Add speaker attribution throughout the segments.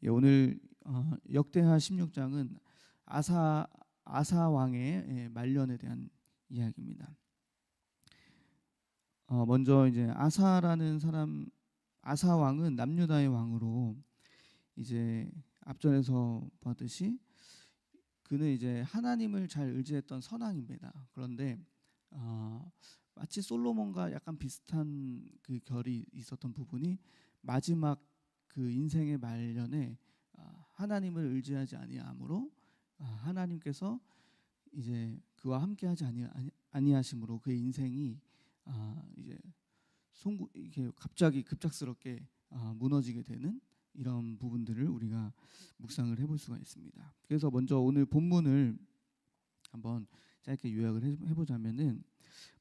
Speaker 1: 예, 오늘 역대하 16장은 아사 왕의 말년에 대한 이야기입니다. 먼저 이제 아사라는 사람, 아사 왕은 남유다의 왕으로 이제 앞전에서 봤듯이 그는 이제 하나님을 잘 의지했던 선왕입니다. 그런데 마치 솔로몬과 약간 비슷한 그 결이 있었던 부분이 마지막 그 인생의 말년에 하나님을 의지하지 아니함으로 하나님께서 이제 그와 함께하지 아니하심으로 그의 인생이 이제 이게 갑자기 급작스럽게 무너지게 되는 이런 부분들을 우리가 묵상을 해볼 수가 있습니다. 그래서 먼저 오늘 본문을 한번 짧게 요약을 해보자면은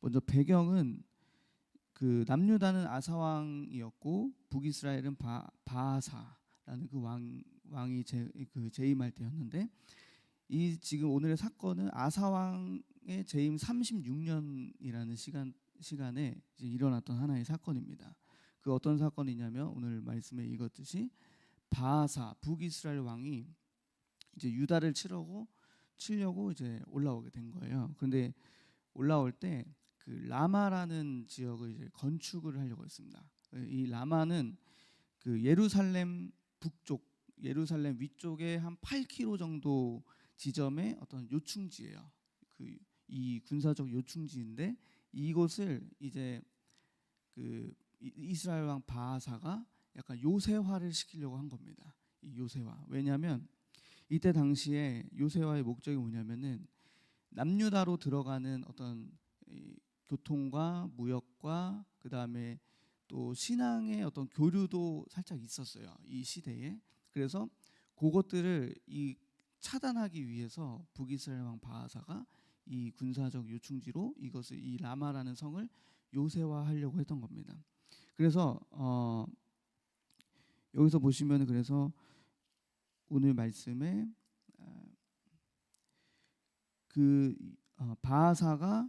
Speaker 1: 먼저 배경은 그 남유다는 아사 왕이었고 북이스라엘은 바하사라는 그 왕이 재임할 때였는데 이 지금 오늘의 사건은 아사 왕의 재임 36년이라는 시간에 이제 일어났던 하나의 사건입니다. 그 어떤 사건이냐면 오늘 말씀에 읽었듯이 바하사 북이스라엘 왕이 이제 유다를 치려고 이제 올라오게 된 거예요. 그런데 올라올 때 그 라마라는 지역을 이제 건축을 하려고 했습니다. 이 라마는 그 예루살렘 북쪽, 예루살렘 위쪽에 한 8km 정도 지점의 어떤 요충지예요. 이 군사적 요충지인데 이곳을 이제 그 이스라엘 왕 바하사가 약간 요새화를 시키려고 한 겁니다. 이 요새화. 왜냐하면 이때 당시에 요새화의 목적이 뭐냐면은 남유다로 들어가는 어떤 교통과 무역과 그 다음에 또 신앙의 어떤 교류도 살짝 있었어요. 이 시대에. 그래서 그것들을 차단하기 위해서 북이스라엘 왕 바하사가 이 군사적 요충지로 이것을 이 라마라는 성을 요새화하려고 했던 겁니다. 그래서 여기서 보시면 그래서 오늘 말씀에 바하사가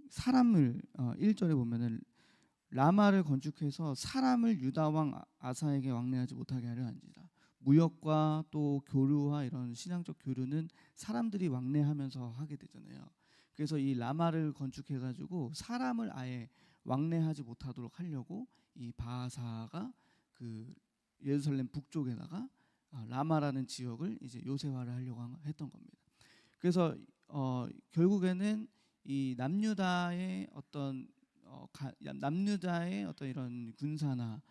Speaker 1: 사람을 1절에 보면은 라마를 건축해서 사람을 유다 왕 아사에게 왕래하지 못하게 하려 한지라. 무역과 또 교류와 이런 신앙적 교류는 사람들이 왕래하면서 하게 되잖아요. 그래서 이 라마를 건축해 가지고 사람을 아예 왕래하지 못하도록 하려고 이 바하사가 그 예루살렘 북쪽에다가 라마라는 지역을 이제 요새화를 하려고 했던 겁니다. 그래서 결국에는 이 남유다의 어떤 이런 군사나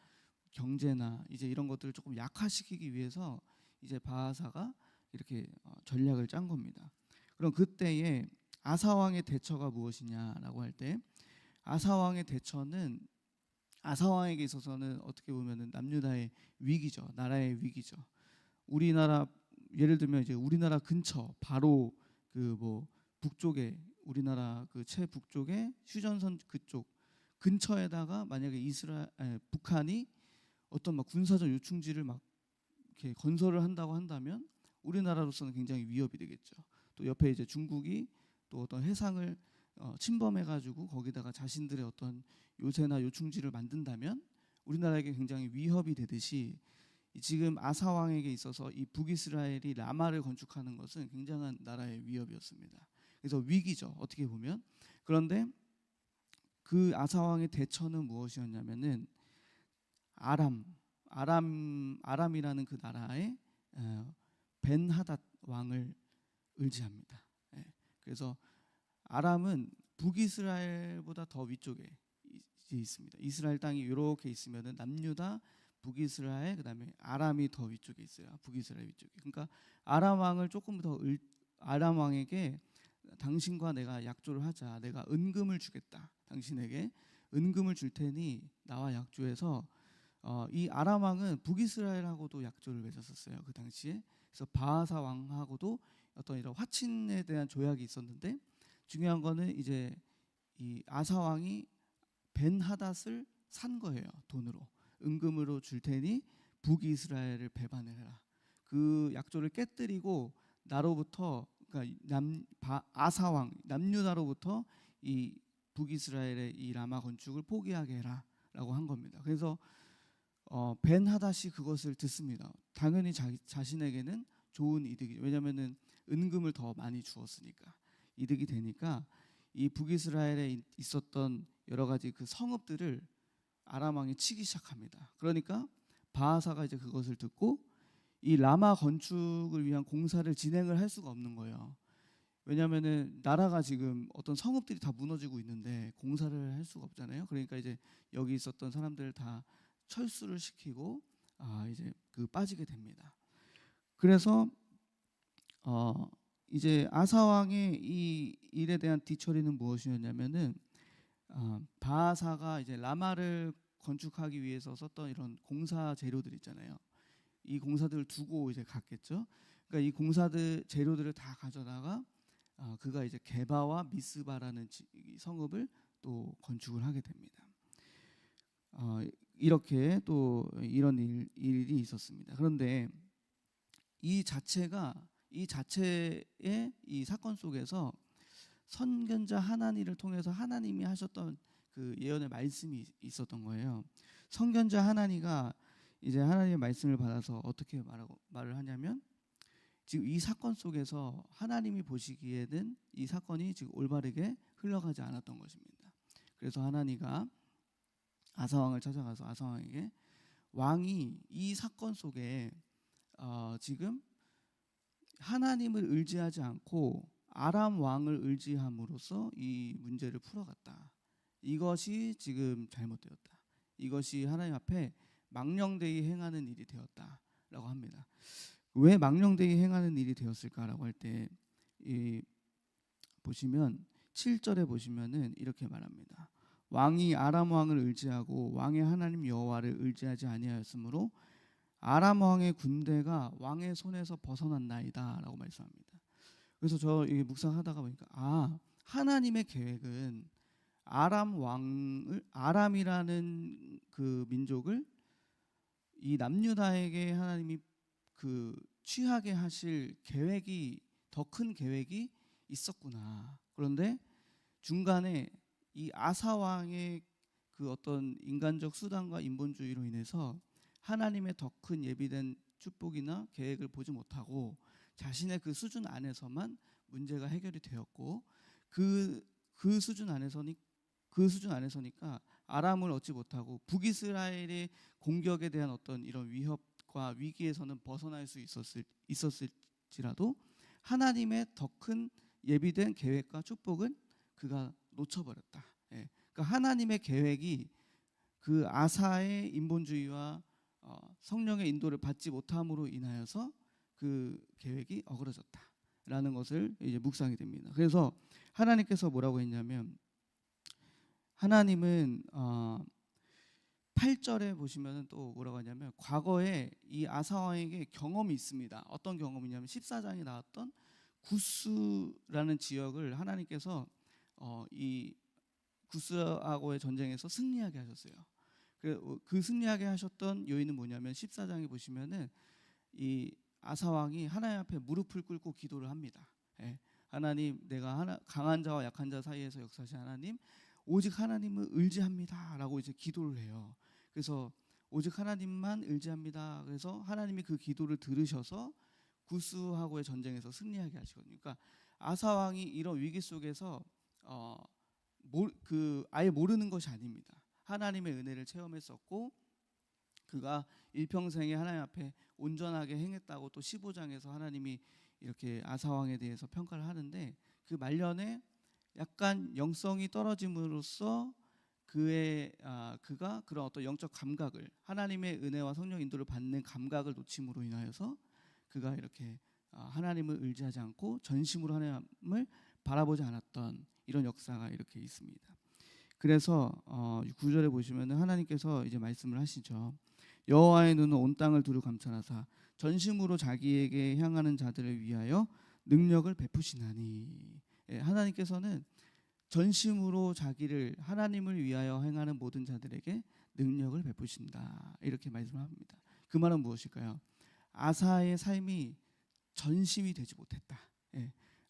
Speaker 1: 경제나 이제 이런 것들을 조금 약화시키기 위해서 이제 바하사가 이렇게 전략을 짠 겁니다. 그럼 그때에 아사 왕의 대처가 무엇이냐라고 할 때 아사 왕의 대처는 아사 왕에게 있어서는 어떻게 보면은 남유다의 위기죠. 나라의 위기죠. 우리나라 예를 들면 이제 우리나라 근처 바로 그 뭐 북쪽에 우리나라 그 최북쪽에 휴전선 그쪽 근처에다가 만약에 북한이 어떤 막 군사적 요충지를 막 이렇게 건설을 한다고 한다면 우리나라로서는 굉장히 위협이 되겠죠. 또 옆에 이제 중국이 또 어떤 해상을 침범해가지고 거기다가 자신들의 어떤 요새나 요충지를 만든다면 우리나라에게 굉장히 위협이 되듯이 지금 아사 왕에게 있어서 이 북이스라엘이 라마를 건축하는 것은 굉장한 나라의 위협이었습니다. 그래서 위기죠. 어떻게 보면. 그런데 그 아사 왕의 대처는 무엇이었냐면은 아람이라는 그 나라의 벤하닷 왕을 의지합니다. 그래서 아람은 북이스라엘보다 더 위쪽에 있습니다. 이스라엘 땅이 이렇게 있으면은 남유다, 북이스라엘, 그다음에 아람이 더 위쪽에 있어요. 북이스라엘 위쪽에. 그러니까 아람 왕에게 당신과 내가 약조를 하자. 내가 은금을 주겠다. 당신에게 은금을 줄 테니 나와 약조해서 이 아람 왕은 북이스라엘하고도 약조를 맺었었어요. 그 당시에. 그래서 바하사 왕하고도 어떤 이런 화친에 대한 조약이 있었는데 중요한 거는 이제 이 아사 왕이 벤하닷을 산 거예요. 돈으로. 은금으로 줄 테니 북이스라엘을 배반을 해라. 그 약조를 깨뜨리고 나로부터 그러니까 아사 왕 남유다로부터 이 북이스라엘의 이 라마 건축을 포기하게 해라라고 한 겁니다. 그래서 벤 하닷이 그것을 듣습니다. 당연히 자신에게는 좋은 이득이, 왜냐하면은 은금을 더 많이 주었으니까 이득이 되니까 이 북이스라엘에 있었던 여러 가지 그 성읍들을 아람 왕이 치기 시작합니다. 그러니까 바하사가 이제 그것을 듣고 이 라마 건축을 위한 공사를 진행을 할 수가 없는 거예요. 왜냐하면은 나라가 지금 어떤 성읍들이 다 무너지고 있는데 공사를 할 수가 없잖아요. 그러니까 이제 여기 있었던 사람들 다 철수를 시키고 이제 그 빠지게 됩니다. 그래서 이제 아사 왕의 이 일에 대한 뒤처리는 무엇이었냐면은 바하사가 이제 라마를 건축하기 위해서 썼던 이런 공사 재료들 있잖아요. 이 공사들을 두고 이제 갔겠죠. 그러니까 이 공사들 재료들을 다 가져다가 그가 이제 게바와 미스바라는 성읍을 또 건축을 하게 됩니다. 이렇게 또 이런 일이 있었습니다. 그런데 이 자체의 이 사건 속에서 선견자 하나니를 통해서 하나님이 하셨던 그 예언의 말씀이 있었던 거예요. 선견자 하나니가 이제 하나님의 말씀을 받아서 어떻게 말을 하냐면, 지금 이 사건 속에서 하나님이 보시기에는 이 사건이 지금 올바르게 흘러가지 않았던 것입니다. 그래서 하나니가 아사 왕을 찾아가서 아사 왕에게, 왕이 이 사건 속에 지금 하나님을 의지하지 않고 아람 왕을 의지함으로써 이 문제를 풀어갔다. 이것이 지금 잘못되었다. 이것이 하나님 앞에 망령되이 행하는 일이 되었다라고 합니다. 왜 망령되이 행하는 일이 되었을까라고 할 때 보시면 7절에 보시면은 이렇게 말합니다. 왕이 아람 왕을 의지하고 왕의 하나님 여호와를 의지하지 아니하였으므로 아람 왕의 군대가 왕의 손에서 벗어났나이다라고 말씀합니다. 그래서 저 이게 묵상하다가 보니까 하나님의 계획은 아람이라는 그 민족을 이 남유다에게 하나님이 그 취하게 하실 계획이, 더 큰 계획이 있었구나. 그런데 중간에 이 아사 왕의 그 어떤 인간적 수단과 인본주의로 인해서 하나님의 더 큰 예비된 축복이나 계획을 보지 못하고 자신의 그 수준 안에서만 문제가 해결이 되었고, 그 수준 안에서니까 아람을 얻지 못하고 북이스라엘의 공격에 대한 어떤 이런 위협과 위기에서는 벗어날 수 있었을지라도 하나님의 더 큰 예비된 계획과 축복은 그가 놓쳐버렸다. 그러니까 하나님의 계획이 그 아사의 인본주의와 성령의 인도를 받지 못함으로 인하여서 그 계획이 어그러졌다라는 것을 이제 묵상이 됩니다. 그래서 하나님께서 뭐라고 했냐면, 하나님은 8절에 보시면은 또 뭐라고 하냐면, 과거에 이 아사 왕에게 경험이 있습니다. 어떤 경험이냐면 14장에 나왔던 구스라는 지역을 하나님께서 이 구스하고의 전쟁에서 승리하게 하셨어요. 그 승리하게 하셨던 요인은 뭐냐면 14장에 보시면은 이 아사 왕이 하나님 앞에 무릎을 꿇고 기도를 합니다. 하나님, 내가 강한 자와 약한 자 사이에서 역사하신 하나님, 오직 하나님을 의지합니다라고 이제 기도를 해요. 그래서 오직 하나님만 의지합니다. 그래서 하나님이 그 기도를 들으셔서 구스하고의 전쟁에서 승리하게 하시거든요. 그러니까 아사 왕이 이런 위기 속에서 아예 모르는 것이 아닙니다. 하나님의 은혜를 체험했었고, 그가 일평생에 하나님 앞에 온전하게 행했다고 또 15장에서 하나님이 이렇게 아사 왕에 대해서 평가를 하는데, 그 말년에 약간 영성이 떨어짐으로써 그가 그런 어떤 영적 감각을, 하나님의 은혜와 성령 인도를 받는 감각을 놓침으로 인하여서 그가 이렇게 하나님을 의지하지 않고 전심으로 하나님을 바라보지 않았던 이런 역사가 이렇게 있습니다. 그래서 9절에 보시면은 하나님께서 이제 말씀을 하시죠. 여호와의 눈은 온 땅을 두루 감찰하사 전심으로 자기에게 향하는 자들을 위하여 능력을 베푸시나니. 하나님께서는 전심으로 자기를, 하나님을 위하여 행하는 모든 자들에게 능력을 베푸신다, 이렇게 말씀합니다. 그 말은 무엇일까요? 아사의 삶이 전심이 되지 못했다.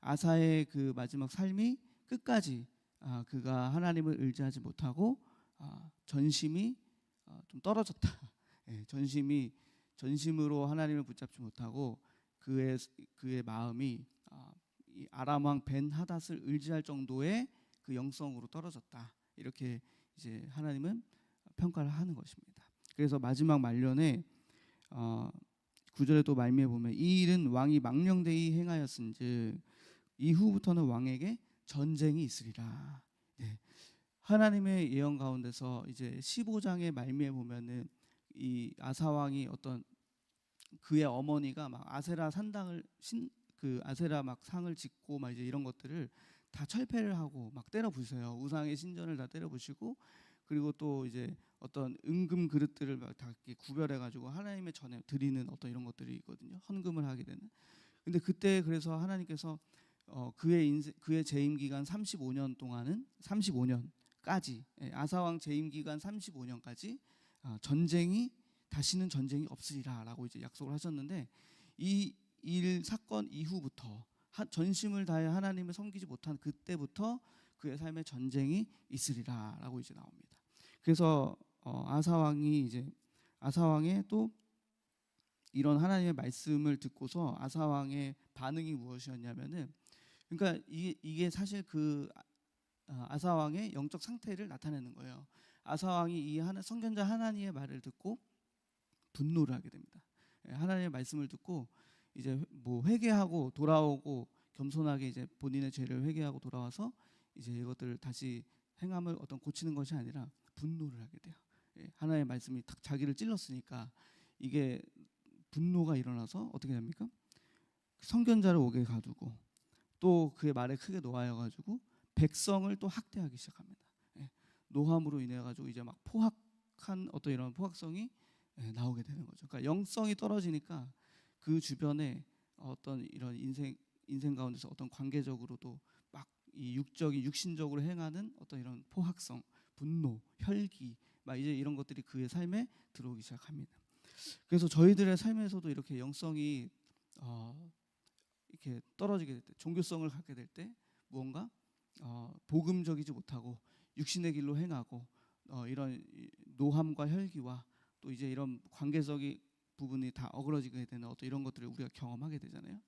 Speaker 1: 아사의 그 마지막 삶이 끝까지 그가 하나님을 의지하지 못하고 전심이 좀 떨어졌다. 예, 전심으로 하나님을 붙잡지 못하고 그의 마음이 이 아람 왕 벤 하닷을 의지할 정도의 그 영성으로 떨어졌다. 이렇게 이제 하나님은 평가를 하는 것입니다. 그래서 마지막 말년에 9절에 또 말미에 보면 이 일은 왕이 망령되이 행하였은즉 이후부터는 왕에게 전쟁이 있으리라. 네. 하나님의 예언 가운데서 이제 15장의 말미에 보면은 이 아사 왕이 어떤 그의 어머니가 막 아세라 산당을 그 아세라 막 상을 짓고 막 이제 이런 것들을 다 철폐를 하고 막 때려 부수어요. 우상의 신전을 다 때려 부시고, 그리고 또 이제 어떤 은금 그릇들을 막 다 구별해 가지고 하나님의 전에 드리는 어떤 이런 것들이 있거든요. 헌금을 하게 되는. 근데 그때 그래서 하나님께서 그의 재임 기간 35년 동안은 35년까지 아사 왕 재임 기간 35년까지 다시는 전쟁이 없으리라라고 이제 약속을 하셨는데, 이 일 사건 이후부터 전심을 다해 하나님을 섬기지 못한 그때부터 그의 삶에 전쟁이 있으리라라고 이제 나옵니다. 그래서 아사 왕의 또 이런 하나님의 말씀을 듣고서 아사 왕의 반응이 무엇이었냐면은, 그러니까 이게 사실 그 아사 왕의 영적 상태를 나타내는 거예요. 아사 왕이 이 선견자 하나님의 말을 듣고 분노를 하게 됩니다. 하나님의 말씀을 듣고 이제 뭐 회개하고 돌아오고 겸손하게 이제 본인의 죄를 회개하고 돌아와서 이제 이것들을 다시 행함을 어떤 고치는 것이 아니라 분노를 하게 돼요. 하나님의 말씀이 딱 자기를 찔렀으니까 이게 분노가 일어나서 어떻게 됩니까? 선견자를 옥에 가두고 또 그의 말에 크게 노하여가지고 백성을 또 학대하기 시작합니다. 노함으로 인해 가지고 이제 막 포악한 어떤 이런 포악성이 나오게 되는 거죠. 그러니까 영성이 떨어지니까 그 주변에 어떤 이런 인생 가운데서 어떤 관계적으로도 막 이 육신적으로 행하는 어떤 이런 포악성, 분노, 혈기, 막 이제 이런 것들이 그의 삶에 들어오기 시작합니다. 그래서 저희들의 삶에서도 이렇게 영성이 이렇게 떨어지게 될 때, 종교성을 갖게 될 때 무언가 복음적이지 못하고 육신의 길로 행하고 이런 노함과 혈기와 또 이제 이런 관계적인 부분이 다 어그러지게 되는 어떤 이런 것들을 우리가 경험하게 되잖아요.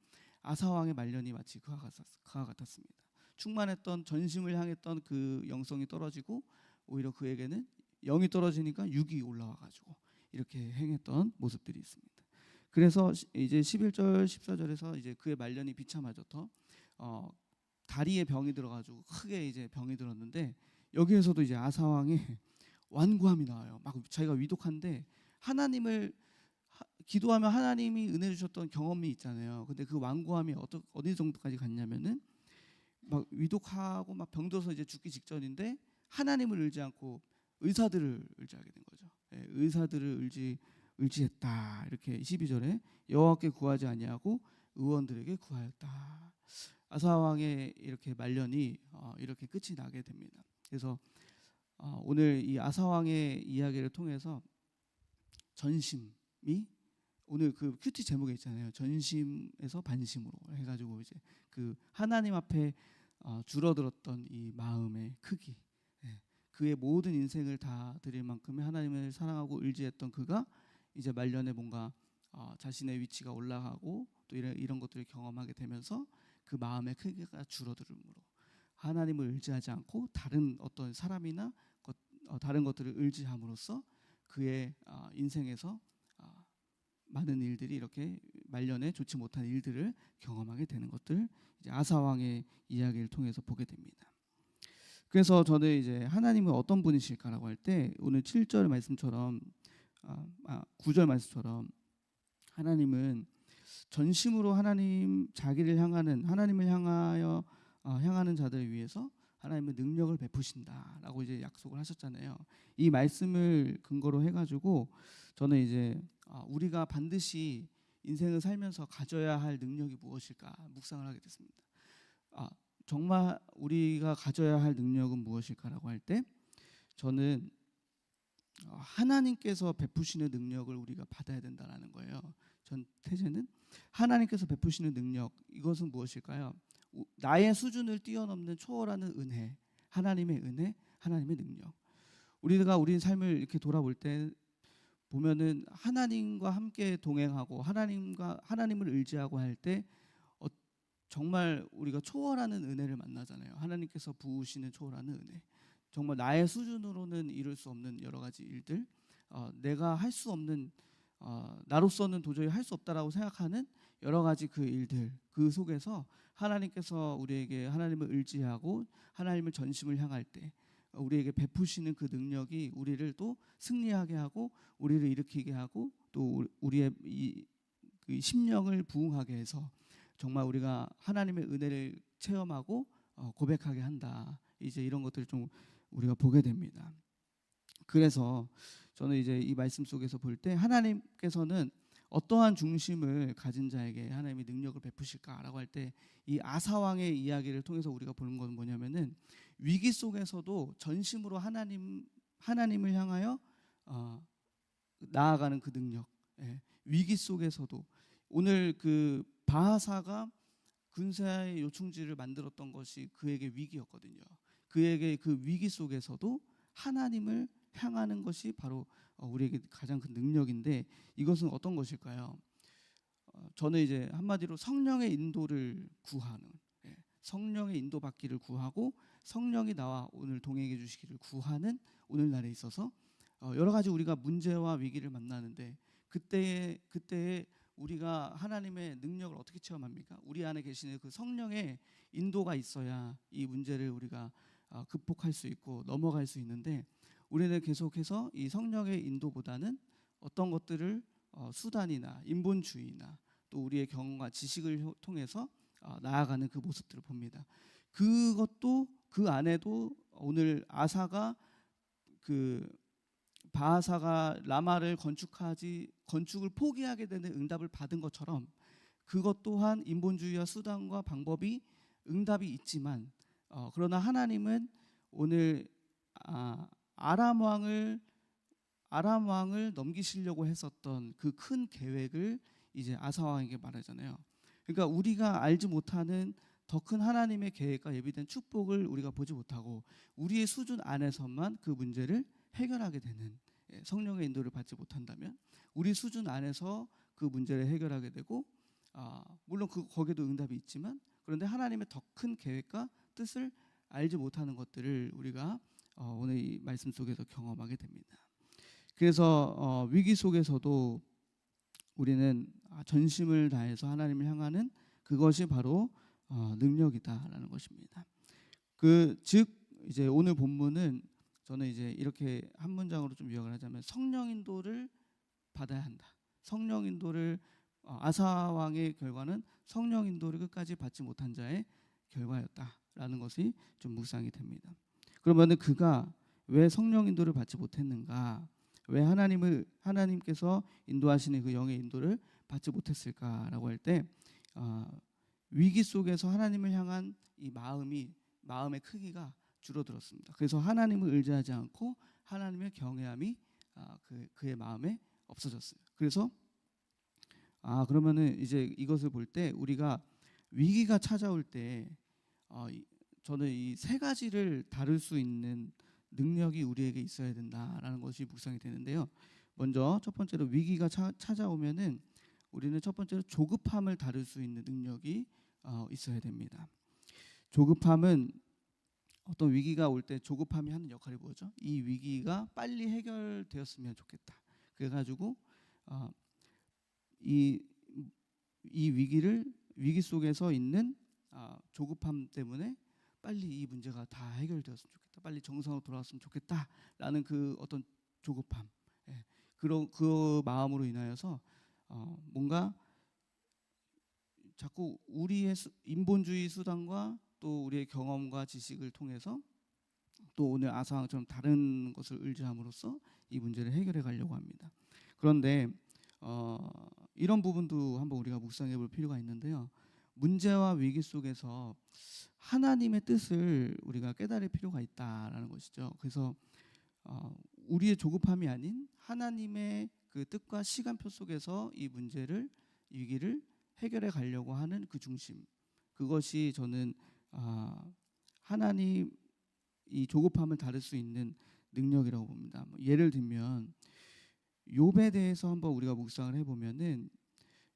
Speaker 1: 아사 왕의 말년이 마치 그와 같았습니다. 충만했던 전심을 향했던 그 영성이 떨어지고 오히려 그에게는 영이 떨어지니까 육이 올라와가지고 이렇게 행했던 모습들이 있습니다. 그래서 이제 11절 14절에서 이제 그의 말년이 비참해져서 다리에 병이 들어가지고 크게 이제 병이 들었는데, 여기에서도 이제 아사 왕의 완고함이 나와요. 막 자기가 위독한데 하나님을 기도하면 하나님이 은혜 주셨던 경험이 있잖아요. 근데 그 완고함이 어느 정도까지 갔냐면은 막 위독하고 막 병들어서 이제 죽기 직전인데 하나님을 의지 않고 의사들을 의지하게 된 거죠. 의사들을 의지했다. 이렇게 12절에 여호와께 구하지 아니하고 의원들에게 구하였다. 아사 왕의 이렇게 말년이 이렇게 끝이 나게 됩니다. 그래서 오늘 이 아사 왕의 이야기를 통해서 전심이 오늘 그 큐티 제목에 있잖아요. 전심에서 반심으로 해가지고 이제 그 하나님 앞에 줄어들었던 이 마음의 크기, 그의 모든 인생을 다 드릴 만큼의 하나님을 사랑하고 의지했던 그가 이제 말년에 뭔가 자신의 위치가 올라가고 또 이런 것들을 경험하게 되면서 그 마음의 크기가 줄어들므로 하나님을 의지하지 않고 다른 어떤 사람이나 다른 것들을 의지함으로써 그의 인생에서 많은 일들이 이렇게 말년에 좋지 못한 일들을 경험하게 되는 것들, 이제 아사 왕의 이야기를 통해서 보게 됩니다. 그래서 저는 이제 하나님은 어떤 분이실까라고 할 때 오늘 7절 말씀처럼 9절 말씀처럼 하나님은 전심으로 자기를 향하는 하나님을 향하여 향하는 자들을 위해서 하나님은 능력을 베푸신다라고 이제 약속을 하셨잖아요. 이 말씀을 근거로 해가지고 저는 이제 우리가 반드시 인생을 살면서 가져야 할 능력이 무엇일까 묵상을 하게 됐습니다. 정말 우리가 가져야 할 능력은 무엇일까라고 할 때 저는 하나님께서 베푸시는 능력을 우리가 받아야 된다라는 거예요. 전 태제는 하나님께서 베푸시는 능력, 이것은 무엇일까요? 나의 수준을 뛰어넘는 초월하는 은혜, 하나님의 은혜, 하나님의 능력. 우리가 우리 삶을 이렇게 돌아볼 때 보면은 하나님과 함께 동행하고 하나님을 의지하고 할 때 정말 우리가 초월하는 은혜를 만나잖아요. 하나님께서 부으시는 초월하는 은혜. 정말 나의 수준으로는 이룰 수 없는 여러 가지 일들, 내가 할 수 없는, 나로서는 도저히 할 수 없다라고 생각하는 여러 가지 그 일들, 그 속에서 하나님께서 우리에게 하나님을 의지하고 하나님을 전심을 향할 때 우리에게 베푸시는 그 능력이 우리를 또 승리하게 하고 우리를 일으키게 하고 또 우리의 그 심령을 부응하게 해서 정말 우리가 하나님의 은혜를 체험하고 고백하게 한다. 이제 이런 것들을 좀 우리가 보게 됩니다. 그래서 저는 이제 이 말씀 속에서 볼 때 하나님께서는 어떠한 중심을 가진 자에게 하나님이 능력을 베푸실까라고 할 때 이 아사 왕의 이야기를 통해서 우리가 보는 건 뭐냐면은 위기 속에서도 전심으로 하나님을 향하여 나아가는 그 능력. 예. 위기 속에서도 오늘 그 바하사가 군사의 요충지를 만들었던 것이 그에게 위기였거든요. 그에게 그 위기 속에서도 하나님을 향하는 것이 바로 우리에게 가장 큰 능력인데 이것은 어떤 것일까요? 저는 이제 한마디로 성령의 인도를 구하는, 성령의 인도받기를 구하고 성령이 나와 오늘 동행해 주시기를 구하는 오늘날에 있어서 여러 가지 우리가 문제와 위기를 만나는데 그때에 우리가 하나님의 능력을 어떻게 체험합니까? 우리 안에 계시는 그 성령의 인도가 있어야 이 문제를 우리가 극복할 수 있고 넘어갈 수 있는데 우리는 계속해서 이 성령의 인도보다는 어떤 것들을 수단이나 인본주의나 또 우리의 경험과 지식을 통해서 나아가는 그 모습들을 봅니다. 그것도 그 안에도 오늘 아사가 그 바하사가 라마를 건축을 포기하게 되는 응답을 받은 것처럼 그것 또한 인본주의와 수단과 방법이 응답이 있지만 그러나 하나님은 오늘 아람 왕을 넘기시려고 했었던 그 큰 계획을 이제 아사 왕에게 말하잖아요. 그러니까 우리가 알지 못하는 더 큰 하나님의 계획과 예비된 축복을 우리가 보지 못하고 우리의 수준 안에서만 그 문제를 해결하게 되는, 성령의 인도를 받지 못한다면 우리 수준 안에서 그 문제를 해결하게 되고 물론 거기에도 응답이 있지만 그런데 하나님의 더 큰 계획과 뜻을 알지 못하는 것들을 우리가 오늘 이 말씀 속에서 경험하게 됩니다. 그래서 위기 속에서도 우리는 전심을 다해서 하나님을 향하는 그것이 바로 능력이다라는 것입니다. 즉 이제 오늘 본문은 저는 이제 이렇게 한 문장으로 좀 요약을 하자면 성령 인도를 받아야 한다. 성령 인도를 아사 왕의 결과는 성령 인도를 끝까지 받지 못한 자의 결과였다라는 것이 좀 묵상이 됩니다. 그러면은 그가 왜 성령 인도를 받지 못했는가? 왜 하나님께서 인도하시는 그 영의 인도를 받지 못했을까라고 할 때 위기 속에서 하나님을 향한 이 마음의 크기가 줄어들었습니다. 그래서 하나님을 의지하지 않고 하나님의 경외함이 그의 마음에 없어졌어요. 그래서 그러면은 이제 이것을 볼 때 우리가 위기가 찾아올 때 저는 이 세 가지를 다룰 수 있는 능력이 우리에게 있어야 된다라는 것이 묵상이 되는데요. 먼저 첫 번째로 위기가 찾아오면은 우리는 첫 번째로 조급함을 다룰 수 있는 능력이 있어야 됩니다. 조급함은 어떤 위기가 올 때 조급함이 하는 역할이 뭐죠? 이 위기가 빨리 해결되었으면 좋겠다. 그래가지고 이 위기 속에서 있는 조급함 때문에 빨리 이 문제가 다 해결되었으면 좋겠다. 빨리 정상으로 돌아왔으면 좋겠다라는 그 어떤 조급함, 그런 그 마음으로 인하여서 뭔가 자꾸 우리의 인본주의 수단과 또 우리의 경험과 지식을 통해서 또 오늘 아사왕처럼 다른 것을 의지함으로써 이 문제를 해결해 가려고 합니다. 그런데 이런 부분도 한번 우리가 묵상해 볼 필요가 있는데요. 문제와 위기 속에서 하나님의 뜻을 우리가 깨달을 필요가 있다라는 것이죠. 그래서 우리의 조급함이 아닌 하나님의 그 뜻과 시간표 속에서 이 위기를 해결해 가려고 하는 그 중심, 그것이 저는 하나님 이 조급함을 다룰 수 있는 능력이라고 봅니다. 예를 들면 욥에 대해서 한번 우리가 묵상을 해보면은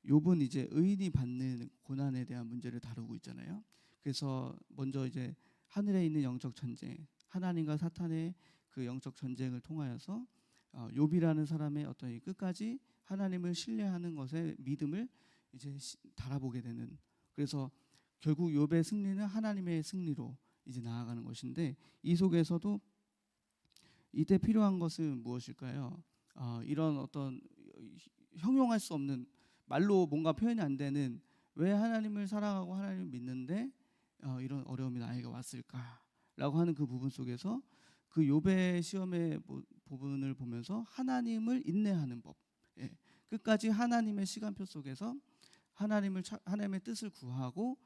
Speaker 1: 욥은 이제 의인이 받는 고난에 대한 문제를 다루고 있잖아요. 그래서 먼저 이제 하늘에 있는 영적 전쟁, 하나님과 사탄의 그 영적 전쟁을 통하여서 욥이라는 사람의 어떤 이 끝까지 하나님을 신뢰하는 것에 믿음을 이제 달아보게 되는, 그래서 결국 욥의 승리는 하나님의 승리로 이제 나아가는 것인데, 이 속에서도 이때 필요한 것은 무엇일까요? 이런 어떤 형용할 수 없는, 말로 뭔가 표현이 안 되는, 왜 하나님을 사랑하고 하나님을 믿는데 이런 어려움이 나에게 왔을까라고 하는 그 부분 속에서 그 욥의 시험의 부분을 보면서 하나님을 인내하는 법, 예, 끝까지 하나님의 시간표 속에서 하나님의 뜻을 구하고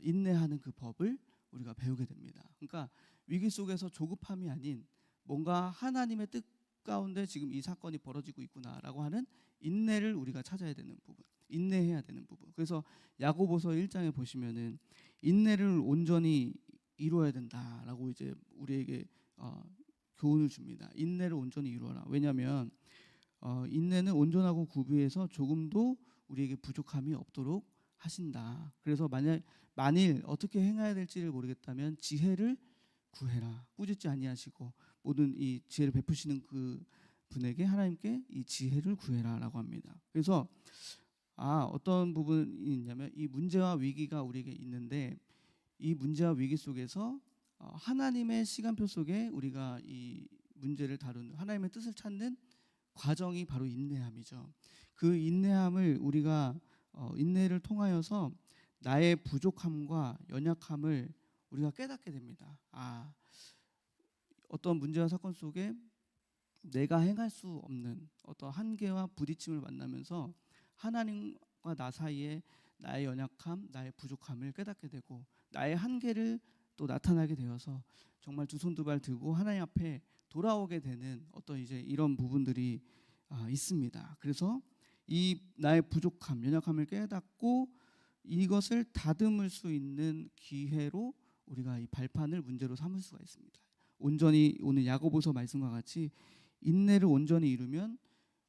Speaker 1: 인내하는 그 법을 우리가 배우게 됩니다. 그러니까 위기 속에서 조급함이 아닌 뭔가 하나님의 뜻 가운데 지금 이 사건이 벌어지고 있구나라고 하는 인내를 우리가 찾아야 되는 부분, 인내해야 되는 부분. 그래서 야고보서 1장에 보시면은 인내를 온전히 이루어야 된다라고 이제 우리에게 교훈을 줍니다. 인내를 온전히 이루어라. 왜냐하면 인내는 온전하고 구비해서 조금도 우리에게 부족함이 없도록 하신다. 그래서 만일 어떻게 행해야 될지를 모르겠다면 지혜를 구해라. 꾸짖지 아니하시고 모든 이 지혜를 베푸시는 그 분에게, 하나님께 이 지혜를 구해라라고 합니다. 그래서 어떤 부분이 있냐면 이 문제와 위기가 우리에게 있는데, 이 문제와 위기 속에서 하나님의 시간표 속에 우리가 이 문제를 다루는, 하나님의 뜻을 찾는 과정이 바로 인내함이죠. 그 인내함을 우리가 인내를 통하여서 나의 부족함과 연약함을 우리가 깨닫게 됩니다. 어떤 문제와 사건 속에 내가 행할 수 없는 어떤 한계와 부딪힘을 만나면서 하나님과 나 사이에 나의 연약함, 나의 부족함을 깨닫게 되고 나의 한계를 또 나타나게 되어서 정말 두 손 두 발 들고 하나님 앞에 돌아오게 되는 어떤 이제 이런 부분들이 있습니다. 그래서 이 나의 부족함, 연약함을 깨닫고 이것을 다듬을 수 있는 기회로 우리가 이 발판을 문제로 삼을 수가 있습니다. 온전히 오늘 야고보서 말씀과 같이 인내를 온전히 이루면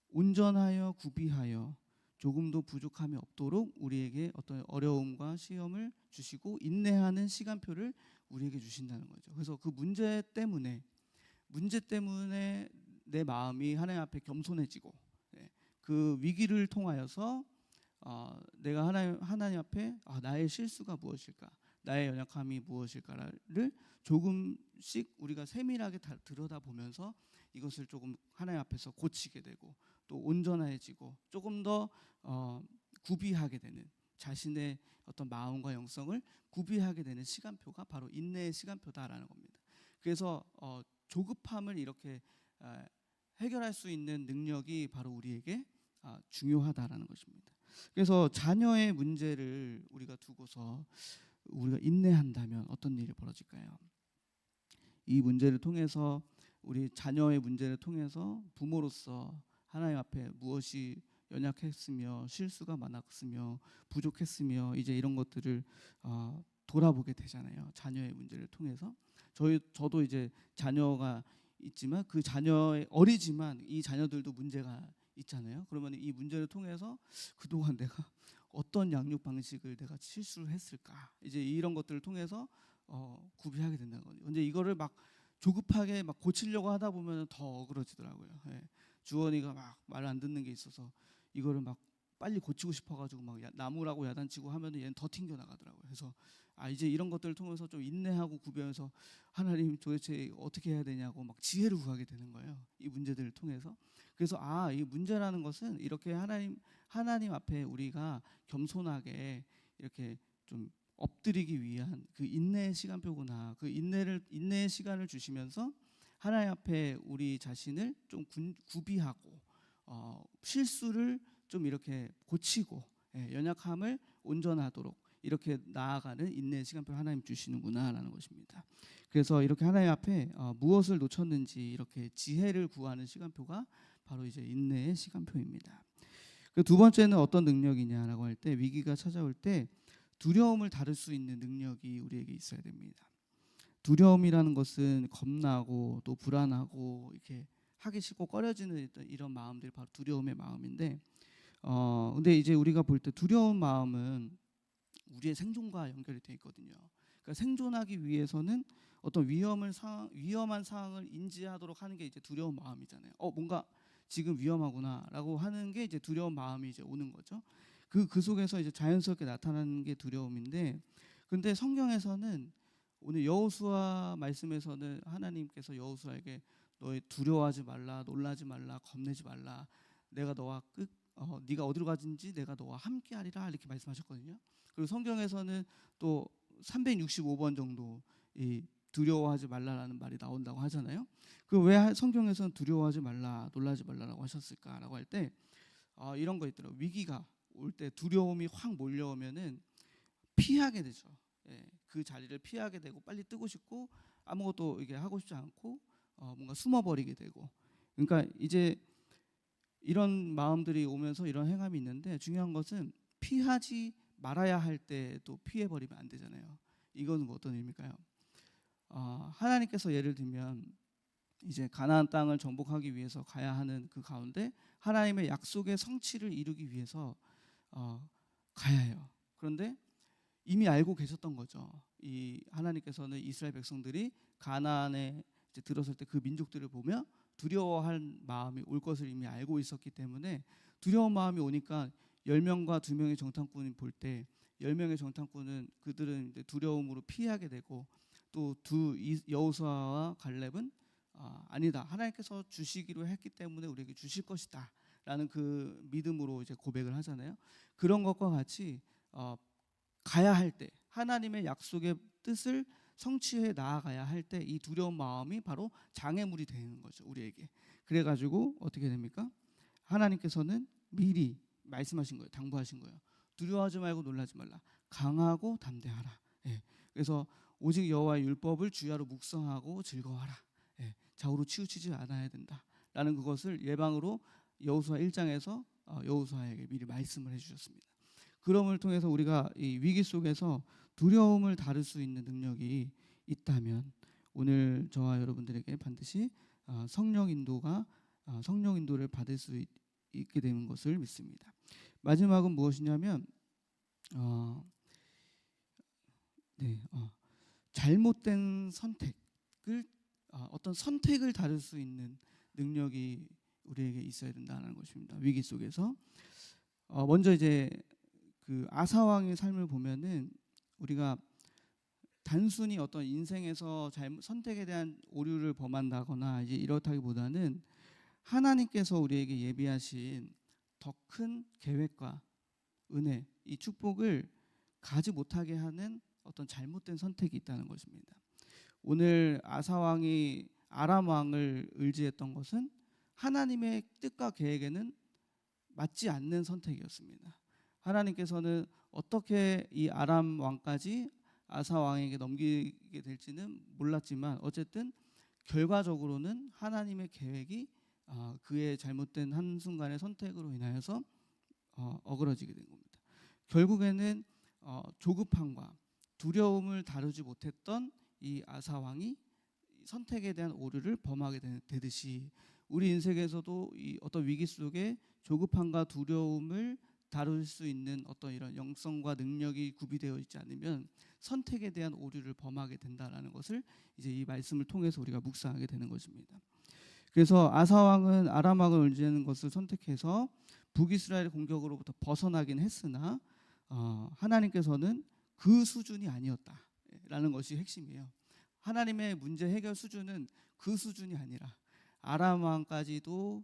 Speaker 1: 온전하여 구비하여 조금도 부족함이 없도록 우리에게 어떤 어려움과 시험을 주시고 인내하는 시간표를 우리에게 주신다는 거죠. 그래서 그 문제 때문에 내 마음이 하나님 앞에 겸손해지고, 그 위기를 통하여서 내가 하나님 앞에 나의 실수가 무엇일까, 나의 연약함이 무엇일까를 조금씩 우리가 세밀하게 들여다보면서 이것을 조금 하나님 앞에서 고치게 되고 또 온전해지고 조금 더 구비하게 되는, 자신의 어떤 마음과 영성을 구비하게 되는 시간표가 바로 인내의 시간표다라는 겁니다. 그래서 조급함을 이렇게 해결할 수 있는 능력이 바로 우리에게 중요하다라는 것입니다. 그래서 자녀의 문제를 우리가 두고서 우리가 인내한다면 어떤 일이 벌어질까요? 이 문제를 통해서, 우리 자녀의 문제를 통해서 부모로서 하나님 앞에 무엇이 연약했으며 실수가 많았으며 부족했으며 이제 이런 것들을 돌아보게 되잖아요. 자녀의 문제를 통해서 저도 이제 자녀가 있지만 그 자녀의 어리지만 이 자녀들도 문제가 있잖아요. 그러면 이 문제를 통해서 그동안 내가 어떤 양육 방식을 내가 실수를 했을까, 이제 이런 것들을 통해서 구비하게 된다는 거죠. 근데 이거를 막 조급하게 막 고치려고 하다 보면 더 어그러지더라고요. 주원이가 막 말 안 듣는 게 있어서 이거를 막 빨리 고치고 싶어가지고 막 나무라고 야단치고 하면 얘는 더 튕겨 나가더라고요. 그래서 이제 이런 것들을 통해서 좀 인내하고 구별해서 하나님 도대체 어떻게 해야 되냐고 막 지혜를 구하게 되는 거예요. 이 문제들을 통해서. 그래서 이 문제라는 것은 이렇게 하나님 앞에 우리가 겸손하게 이렇게 좀 엎드리기 위한 그 인내의 시간표구나. 그 인내의 시간을 주시면서 하나님 앞에 우리 자신을 좀 구비하고 실수를 좀 이렇게 고치고 연약함을 온전하도록 이렇게 나아가는 인내의 시간표를 하나님 주시는구나라는 것입니다. 그래서 이렇게 하나님 앞에 무엇을 놓쳤는지 이렇게 지혜를 구하는 시간표가 바로 이제 인내의 시간표입니다. 그 두 번째는 어떤 능력이냐라고 할 때, 위기가 찾아올 때 두려움을 다룰 수 있는 능력이 우리에게 있어야 됩니다. 두려움이라는 것은 겁나고 또 불안하고 이렇게 하기 싫고 꺼려지는 이런 마음들이 바로 두려움의 마음인데, 근데 이제 우리가 볼 때 두려운 마음은 우리의 생존과 연결이 돼 있거든요. 그러니까 생존하기 위해서는 어떤 위험한 상황을 인지하도록 하는 게 이제 두려운 마음이잖아요. 뭔가 지금 위험하구나라고 하는 게 이제 두려운 마음이 이제 오는 거죠. 그 속에서 이제 자연스럽게 나타나는 게 두려움인데, 근데 성경에서는 오늘 여호수아 말씀에서는 하나님께서 여호수아에게 너희 두려워하지 말라, 놀라지 말라, 겁내지 말라. 내가 너와 네가 어디로 가든지 내가 너와 함께하리라 이렇게 말씀하셨거든요. 그리고 성경에서는 또 365번 정도 이 두려워하지 말라라는 말이 나온다고 하잖아요. 그 왜 성경에서는 두려워하지 말라, 놀라지 말라라고 하셨을까라고 할 때 이런 거 있더라고요. 위기가 올 때 두려움이 확 몰려오면은 피하게 되죠. 예, 그 자리를 피하게 되고 빨리 뜨고 싶고 아무것도 이게 하고 싶지 않고 뭔가 숨어버리게 되고. 그러니까 이제 이런 마음들이 오면서 이런 행함이 있는데, 중요한 것은 피하지 말아야 할 때도 피해버리면 안 되잖아요. 이건 뭐 어떤 의미일까요? 하나님께서 예를 들면 이제 가나안 땅을 정복하기 위해서 가야 하는 그 가운데 하나님의 약속의 성취를 이루기 위해서 가야 해요. 그런데 이미 알고 계셨던 거죠. 이 하나님께서는 이스라엘 백성들이 가나안에 이제 들어설 때 그 민족들을 보며 두려워할 마음이 올 것을 이미 알고 있었기 때문에, 두려운 마음이 오니까 10명과 2명의 정탐꾼이 볼 때 10명의 정탐꾼은 그들은 이제 두려움으로 피하게 되고, 또 여호수아와 갈렙은 아니다, 하나님께서 주시기로 했기 때문에 우리에게 주실 것이다 라는 그 믿음으로 이제 고백을 하잖아요. 그런 것과 같이 가야 할 때 하나님의 약속의 뜻을 성취해 나아가야 할 때 이 두려운 마음이 바로 장애물이 되는 거죠, 우리에게. 그래가지고 어떻게 됩니까? 하나님께서는 미리 말씀하신 거예요. 당부하신 거예요. 두려워하지 말고 놀라지 말라. 강하고 담대하라. 예. 그래서 오직 여호와의 율법을 주야로 묵상하고 즐거워하라. 예. 좌우로 치우치지 않아야 된다 라는 그것을 예방으로 여호수아 1장에서 여호수아에게 미리 말씀을 해주셨습니다. 그럼을 통해서 우리가 이 위기 속에서 두려움을 다룰 수 있는 능력이 있다면 오늘 저와 여러분들에게 반드시 성령 인도를 받을 수 있게 되는 것을 믿습니다. 마지막은 무엇이냐면 잘못된 선택을 어떤 선택을 다룰 수 있는 능력이 우리에게 있어야 된다는 것입니다. 위기 속에서 먼저 이제 그 아사 왕의 삶을 보면은 우리가 단순히 어떤 인생에서 선택에 대한 오류를 범한다거나 이제 이렇다기보다는 하나님께서 우리에게 예비하신 더 큰 계획과 은혜, 이 축복을 가지 못하게 하는 어떤 잘못된 선택이 있다는 것입니다. 오늘 아사 왕이 아람 왕을 의지했던 것은 하나님의 뜻과 계획에는 맞지 않는 선택이었습니다. 하나님께서는 어떻게 이 아람 왕까지 아사 왕에게 넘기게 될지는 몰랐지만 어쨌든 결과적으로는 하나님의 계획이 그의 잘못된 한순간의 선택으로 인하여서 어그러지게 된 겁니다. 결국에는 조급함과 두려움을 다루지 못했던 이 아사 왕이 선택에 대한 오류를 범하게 되듯이 우리 인생에서도 이 어떤 위기 속에 조급함과 두려움을 다룰 수 있는 어떤 이런 영성과 능력이 구비되어 있지 않으면 선택에 대한 오류를 범하게 된다라는 것을 이제 이 말씀을 통해서 우리가 묵상하게 되는 것입니다. 그래서 아사 왕은 아람 왕을 의지하는 것을 선택해서 북이스라엘 공격으로부터 벗어나긴 했으나 하나님께서는 그 수준이 아니었다라는 것이 핵심이에요. 하나님의 문제 해결 수준은 그 수준이 아니라 아람 왕까지도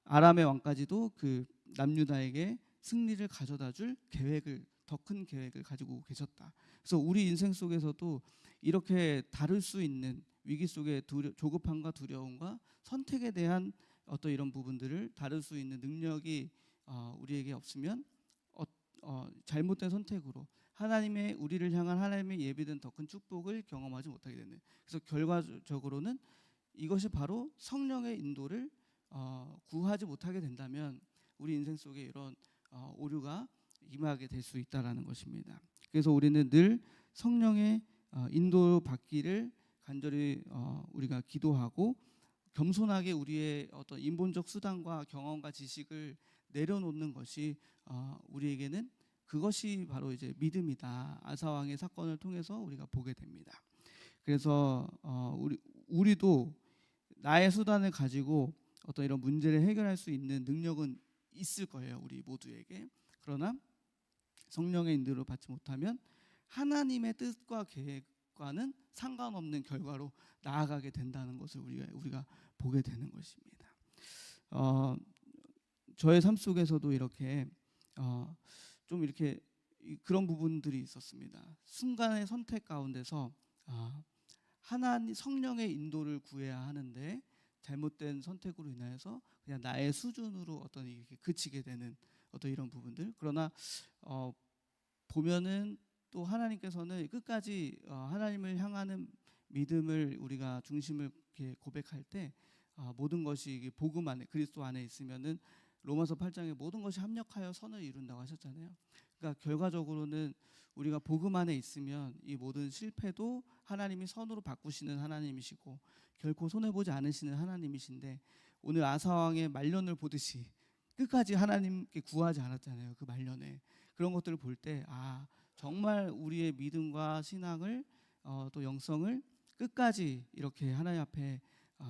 Speaker 1: 아람의 왕까지도 그 남유다에게 승리를 가져다줄 계획을, 더 큰 계획을 가지고 계셨다. 그래서 우리 인생 속에서도 이렇게 다룰 수 있는 위기 속의 조급함과 두려움과 선택에 대한 어떤 이런 부분들을 다룰 수 있는 능력이 우리에게 없으면 잘못된 선택으로 하나님의 우리를 향한 하나님의 예비된 더 큰 축복을 경험하지 못하게 되는. 그래서 결과적으로는 이것이 바로 성령의 인도를 구하지 못하게 된다면 우리 인생 속에 이런 오류가 임하게 될 수 있다라는 것입니다. 그래서 우리는 늘 성령의 인도 받기를 간절히 우리가 기도하고 겸손하게 우리의 어떤 인본적 수단과 경험과 지식을 내려놓는 것이 우리에게는 그것이 바로 이제 믿음이다. 아사 왕의 사건을 통해서 우리가 보게 됩니다. 그래서 우리도 나의 수단을 가지고 어떤 이런 문제를 해결할 수 있는 능력은 있을 거예요. 우리 모두에게. 그러나 성령의 인도를 받지 못하면 하나님의 뜻과 계획과는 상관없는 결과로 나아가게 된다는 것을 우리가 보게 되는 것입니다. 저의 삶 속에서도 이렇게 좀 이렇게 그런 부분들이 있었습니다. 순간의 선택 가운데서 하나님 성령의 인도를 구해야 하는데 잘못된 선택으로 인하여서 그냥 나의 수준으로 어떤 이렇게 그치게 되는 어떤 이런 부분들. 그러나 보면은 또 하나님께서는 끝까지 하나님을 향하는 믿음을 우리가 중심을 이렇게 고백할 때 모든 것이 복음 안에 그리스도 안에 있으면은 로마서 8장에 모든 것이 합력하여 선을 이룬다고 하셨잖아요. 그러니까 결과적으로는 우리가 복음 안에 있으면 이 모든 실패도 하나님이 선으로 바꾸시는 하나님이시고 결코 손해보지 않으시는 하나님이신데 오늘 아사 왕의 말년을 보듯이 끝까지 하나님께 구하지 않았잖아요. 그 말년에 그런 것들을 볼 때 정말 우리의 믿음과 신앙을 또 영성을 끝까지 이렇게 하나님 앞에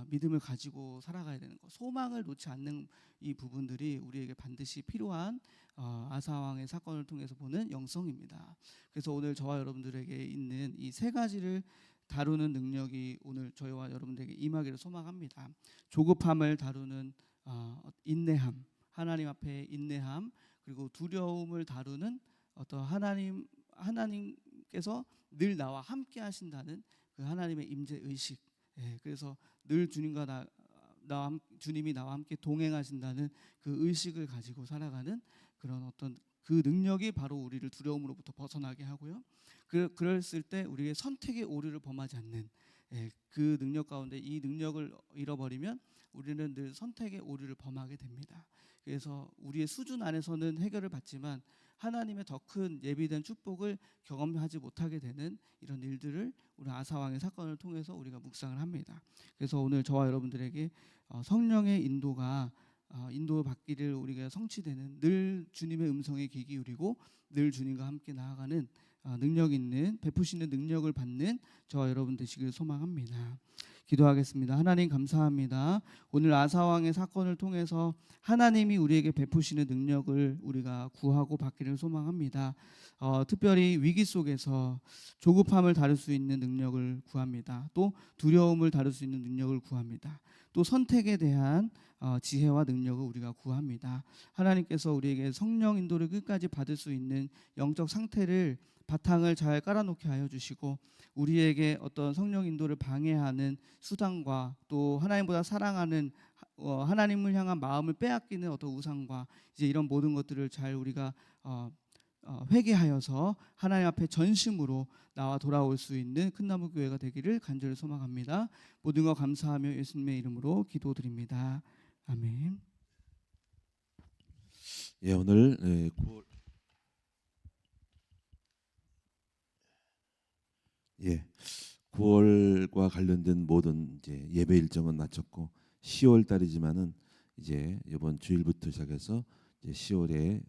Speaker 1: 믿음을 가지고 살아가야 되는 것, 소망을 놓지 않는 이 부분들이 우리에게 반드시 필요한 아사 왕의 사건을 통해서 보는 영성입니다. 그래서 오늘 저와 여러분들에게 있는 이 세 가지를 다루는 능력이 오늘 저희와 여러분들에게 임하기를 소망합니다. 조급함을 다루는 인내함, 하나님 앞에 인내함, 그리고 두려움을 다루는 어떤 하나님께서 늘 나와 함께 하신다는 그 하나님의 임재 의식. 그래서 늘 주님이 나와 함께 동행하신다는 그 의식을 가지고 살아가는 그런 어떤 그 능력이 바로 우리를 두려움으로부터 벗어나게 하고요. 그랬을 때 우리의 선택의 오류를 범하지 않는 그 능력 가운데 이 능력을 잃어버리면 우리는 늘 선택의 오류를 범하게 됩니다. 그래서 우리의 수준 안에서는 해결을 받지만 하나님의 더 큰 예비된 축복을 경험하지 못하게 되는 이런 일들을 우리 아사 왕의 사건을 통해서 우리가 묵상을 합니다. 그래서 오늘 저와 여러분들에게 성령의 인도 받기를 우리가 성취되는 늘 주님의 음성에 귀 기울이고 늘 주님과 함께 나아가는 능력 있는 베푸시는 능력을 받는 저와 여러분 되시길 소망합니다. 기도하겠습니다. 하나님 감사합니다. 오늘 아사 왕의 사건을 통해서 하나님이 우리에게 베푸시는 능력을 우리가 구하고 받기를 소망합니다. 특별히 위기 속에서 조급함을 다룰 수 있는 능력을 구합니다. 또 두려움을 다룰 수 있는 능력을 구합니다. 또 선택에 대한 지혜와 능력을 우리가 구합니다. 하나님께서 우리에게 성령 인도를 끝까지 받을 수 있는 영적 상태를 바탕을 잘 깔아놓게 하여 주시고 우리에게 어떤 성령 인도를 방해하는 수단과 또 하나님보다 사랑하는 하나님을 향한 마음을 빼앗기는 어떤 우상과 이제 이런 모든 것들을 잘 우리가 회개하여서 하나님 앞에 전심으로 나와 돌아올 수 있는 큰나무 교회가 되기를 간절히 소망합니다. 모든 것 감사하며 예수님의 이름으로 기도드립니다. 아멘.
Speaker 2: 예, 오늘 9월과 관련된 모든 이제 예배 일정은 마쳤고 10월 달이지만은 이제 이번 주일부터 시작해서 이제 10월에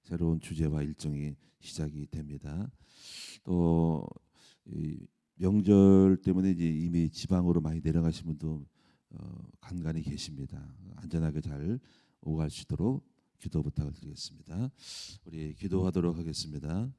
Speaker 2: 새로운 주제와 일정이 시작이 됩니다. 또 명절 때문에 이제 이미 지방으로 많이 내려가신 분도 간간히 계십니다. 안전하게 잘 오갈 수 있도록 기도 부탁을 드리겠습니다. 우리 기도하도록 하겠습니다.